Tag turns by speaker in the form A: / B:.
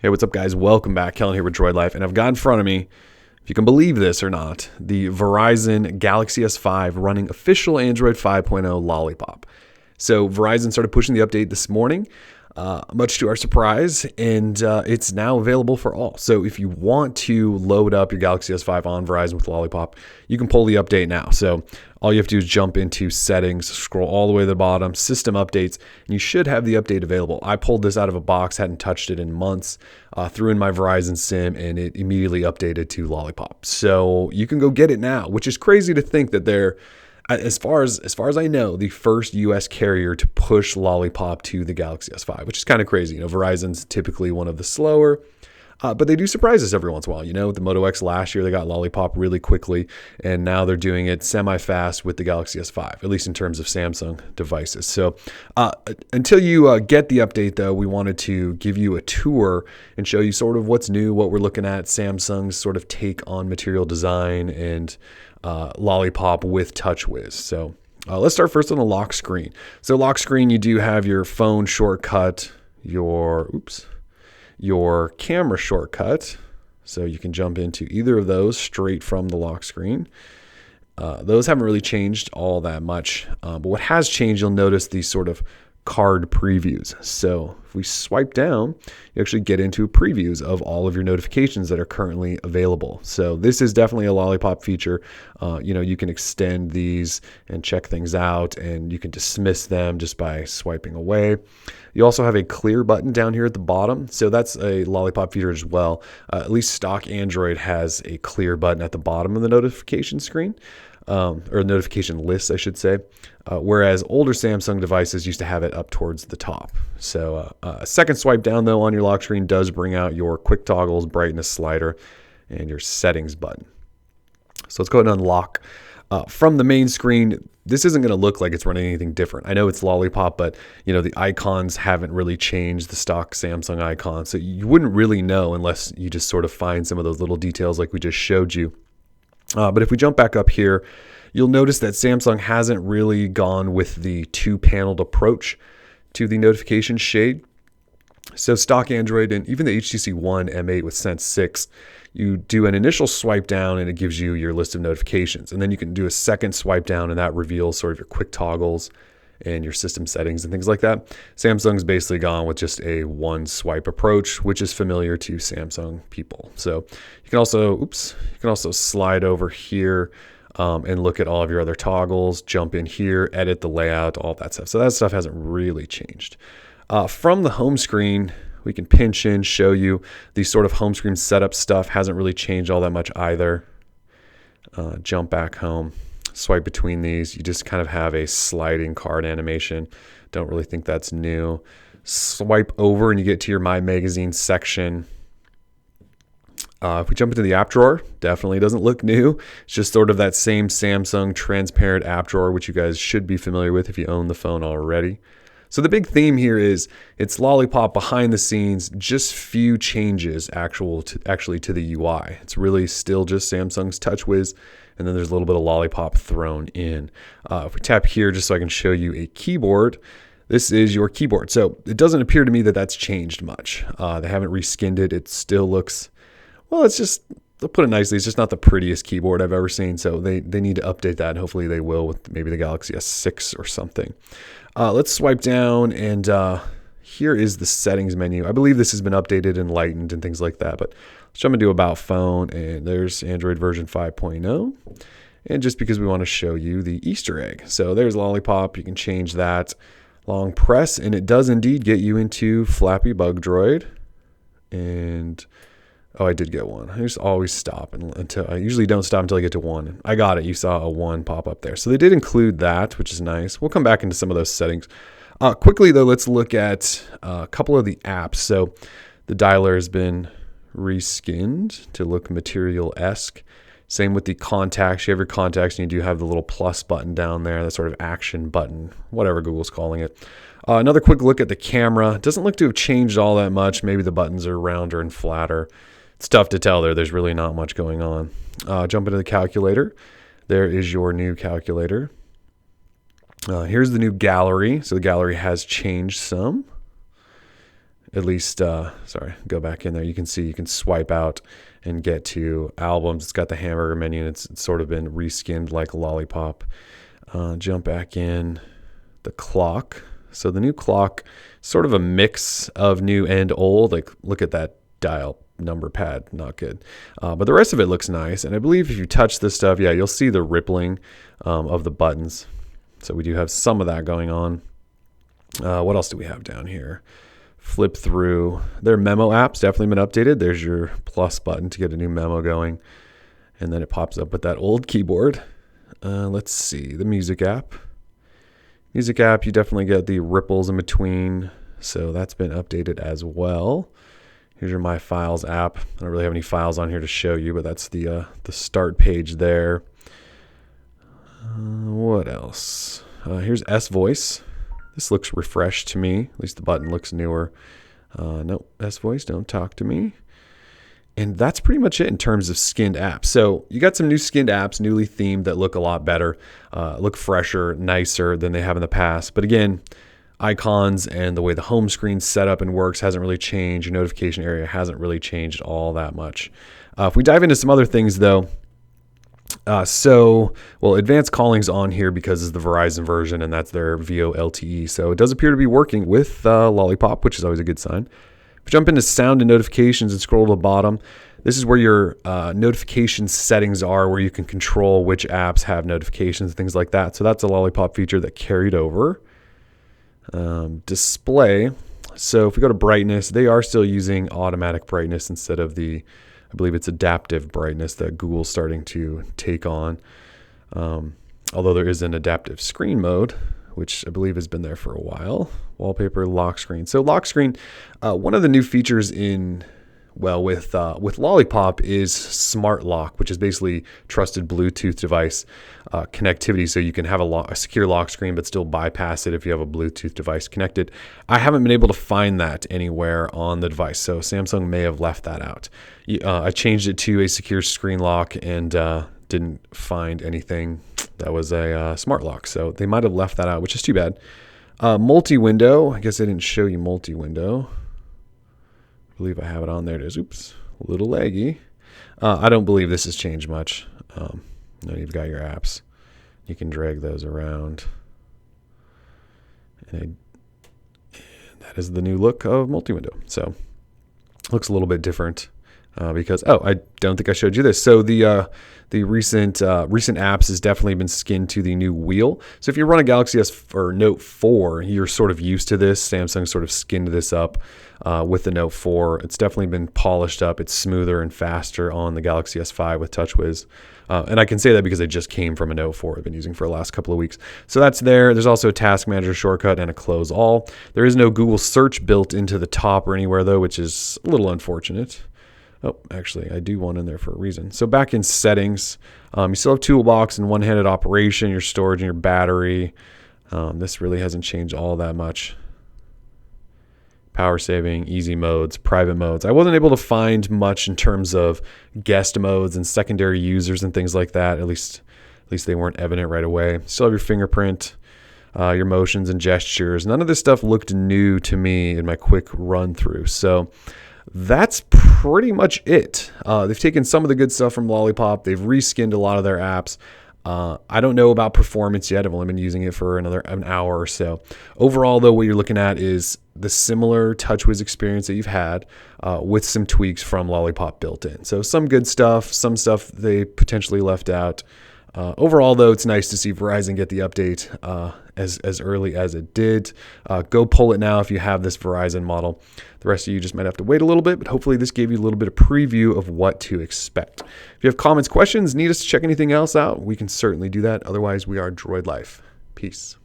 A: Hey, what's up, guys? Welcome back. Kellen here with Droid Life, and I've got in front of me, if you can believe this or not, the Verizon Galaxy S5 running official Android 5.0 Lollipop. So Verizon started pushing the update this morning, much to our surprise, and it's now available for all. So if you want to load up your Galaxy S5 on Verizon with Lollipop, you can pull the update now. So all you have to do is jump into settings, scroll all the way to the bottom, system updates, and you should have the update available. I pulled this out of a box, hadn't touched it in months, threw in my Verizon SIM, and it immediately updated to Lollipop. So you can go get it now, which is crazy to think that they're, as far as I know, the first U.S. carrier to push Lollipop to the Galaxy S5, which is kind of crazy. Verizon's typically one of the slower, but they do surprise us every once in a while. With the Moto X last year, they got Lollipop really quickly, and now they're doing it semi-fast with the Galaxy S5, at least in terms of Samsung devices. So until you get the update, though, we wanted to give you a tour and show you sort of what's new, what we're looking at, Samsung's sort of take on material design and Lollipop with TouchWiz. So let's start first on the lock screen. So lock screen, you do have your phone shortcut, your camera shortcut. So you can jump into either of those straight from the lock screen. Those haven't really changed all that much. But what has changed, you'll notice these sort of card previews. So if we swipe down, you actually get into previews of all of your notifications that are currently available. So this is definitely a Lollipop feature. You can extend these and check things out, and you can dismiss them just by swiping away. You also have a clear button down here at the bottom. So that's a Lollipop feature as well. At least stock Android has a clear button at the bottom of the notification screen. Or notification list, I should say, whereas older Samsung devices used to have it up towards the top. So a second swipe down, though, on your lock screen does bring out your quick toggles, brightness slider, and your settings button. So let's go ahead and unlock. From the main screen, this isn't going to look like it's running anything different. I know it's Lollipop, but the icons haven't really changed, the stock Samsung icons. So you wouldn't really know unless you just sort of find some of those little details like we just showed you. But if we jump back up here, you'll notice that Samsung hasn't really gone with the two-paneled approach to the notification shade. So stock Android and even the HTC One M8 with Sense 6, you do an initial swipe down and it gives you your list of notifications. And then you can do a second swipe down and that reveals sort of your quick toggles and your system settings and things like that. Samsung's basically gone with just a one swipe approach, which is familiar to Samsung people. So you can also slide over here and look at all of your other toggles, jump in here, edit the layout, all that stuff. So that stuff hasn't really changed. From the home screen, we can pinch in, show you the sort of home screen setup stuff hasn't really changed all that much either. Jump back home. Swipe between these, you just kind of have a sliding card animation. Don't really think that's new. Swipe over and you get to your My Magazine section. If we jump into the app drawer, definitely doesn't look new. It's just sort of that same Samsung transparent app drawer, which you guys should be familiar with if you own the phone already. So the big theme here is it's Lollipop behind the scenes, just few changes actually to the UI. It's really still just Samsung's TouchWiz, and then there's a little bit of Lollipop thrown in. If we tap here just so I can show you a keyboard, this is your keyboard. So it doesn't appear to me that that's changed much. They haven't reskinned it. It still looks, well, it's just, they'll put it nicely, it's just not the prettiest keyboard I've ever seen. So they need to update that, and hopefully they will with maybe the Galaxy S6 or something. Let's swipe down, and here is the settings menu. I believe this has been updated and lightened and things like that, but let's jump into About Phone, and there's Android version 5.0. And just because we want to show you the Easter egg. So there's Lollipop, you can change that. Long press, and it does indeed get you into Flappy Bug Droid. And I did get one. I just always stop until I usually don't stop until I get to one. I got it. You saw a one pop up there. So they did include that, which is nice. We'll come back into some of those settings. Quickly, though, let's look at a couple of the apps. So the dialer has been reskinned to look material-esque. Same with the contacts. You have your contacts, and you do have the little plus button down there, that sort of action button, whatever Google's calling it. Another quick look at the camera. It doesn't look to have changed all that much. Maybe the buttons are rounder and flatter. It's tough to tell there. There's really not much going on. Jump into the calculator. There is your new calculator. Here's the new gallery. So the gallery has changed some. at least, sorry, go back in there. You can see you can swipe out and get to albums. It's got the hamburger menu, and it's sort of been reskinned like Lollipop. Jump back in. The clock. So the new clock, sort of a mix of new and old. Like, look at that dial number pad, not good. But the rest of it looks nice. And I believe if you touch this stuff, yeah, you'll see the rippling of the buttons. So we do have some of that going on. What else do we have down here? Flip through. Their memo app's definitely been updated. There's your plus button to get a new memo going. And then it pops up with that old keyboard. Let's see, the music app. Music app, you definitely get the ripples in between. So that's been updated as well. Here's your My Files app. I don't really have any files on here to show you, but that's the start page there. What else? Here's S Voice. This looks refreshed to me. At least the button looks newer. Nope, S Voice, don't talk to me. And that's pretty much it in terms of skinned apps. So you got some new skinned apps, newly themed, that look a lot better, look fresher, nicer than they have in the past. But again, icons and the way the home screen set up and works hasn't really changed. Your notification area hasn't really changed all that much. If we dive into some other things though, advanced calling's on here because it's the Verizon version and that's their VoLTE. So it does appear to be working with Lollipop, which is always a good sign. If you jump into sound and notifications and scroll to the bottom, this is where your notification settings are, where you can control which apps have notifications, things like that. So that's a Lollipop feature that carried over. Display. So if we go to brightness, they are still using automatic brightness instead of I believe it's adaptive brightness that Google's starting to take on. Although there is an adaptive screen mode, which I believe has been there for a while. Wallpaper, lock screen. So lock screen, one of the new features with Lollipop is Smart Lock, which is basically trusted Bluetooth device connectivity. So you can have a secure lock screen, but still bypass it if you have a Bluetooth device connected. I haven't been able to find that anywhere on the device. So Samsung may have left that out. I changed it to a secure screen lock and didn't find anything that was a smart lock. So they might have left that out, which is too bad. Multi-window. I guess they didn't show you multi-window. I believe I have it on there. It is. Oops. A little laggy. I don't believe this has changed much. You've got your apps. You can drag those around. And that is the new look of multi-window. So looks a little bit different. Because I don't think I showed you this. So the recent apps has definitely been skinned to the new wheel. So if you run a Galaxy S or Note 4, you're sort of used to this. Samsung sort of skinned this up with the Note 4. It's definitely been polished up. It's smoother and faster on the Galaxy S5 with TouchWiz. And I can say that because I just came from a Note 4 I've been using for the last couple of weeks. So that's there. There's also a Task Manager shortcut and a Close All. There is no Google search built into the top or anywhere though, which is a little unfortunate. Oh, actually, I do one in there for a reason. So back in settings, you still have toolbox and one-handed operation, your storage and your battery. This really hasn't changed all that much. Power saving, easy modes, private modes. I wasn't able to find much in terms of guest modes and secondary users and things like that. At least they weren't evident right away. Still have your fingerprint, your motions and gestures. None of this stuff looked new to me in my quick run through. So that's pretty much it. They've taken some of the good stuff from Lollipop. They've reskinned a lot of their apps. I don't know about performance yet. I've only been using it for an hour or so. Overall, though, what you're looking at is the similar TouchWiz experience that you've had with some tweaks from Lollipop built in. So some good stuff, some stuff they potentially left out. Overall, though, it's nice to see Verizon get the update as early as it did. Go pull it now if you have this Verizon model. The rest of you just might have to wait a little bit, but hopefully this gave you a little bit of preview of what to expect. If you have comments, questions, need us to check anything else out, we can certainly do that. Otherwise, we are Droid Life. Peace.